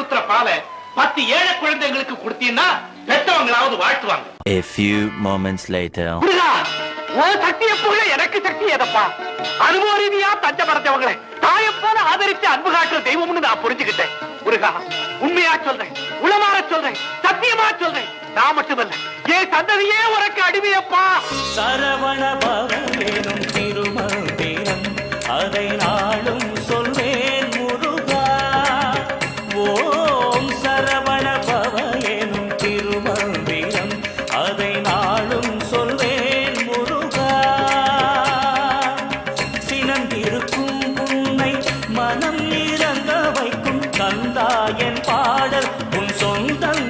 ஊத்துற பாலை 10 ஏழை குழந்தைங்களுக்கு கொடுத்தீங்கன்னா பெத்தவங்களாவது வாழ்த்துவாங்க. A few moments later. முருகா, உன் சக்தியை போல எனக்கு சக்தி எதப்பா? அனுபவ ரீதியா தஞ்சமடைஞ்சவங்களை தாயை போல ஆதரித்து அன்பு காட்டுற தெய்வம்னு நான் புரிஞ்சுக்கிட்டேன். முருகா, உண்மையா சொல்றேன், உளமாற சொல்றேன், சத்தியமா சொல்றேன். நான் மட்டுமல்ல, என் சந்ததியே உனக்கு அடிமையப்பா. சரவண பவனும் திருமந்திரம் அதை நாளும் சொல்வேன் முருகா. ஓம் சரவண பவனும் திருமந்திரம் அதை நாளும் சொல்வேன் முருகா. சினந்திருக்கும் உன்னை மனம் இறங்க வைக்கும் கந்தாயன் பாடல் உன் சொந்தம்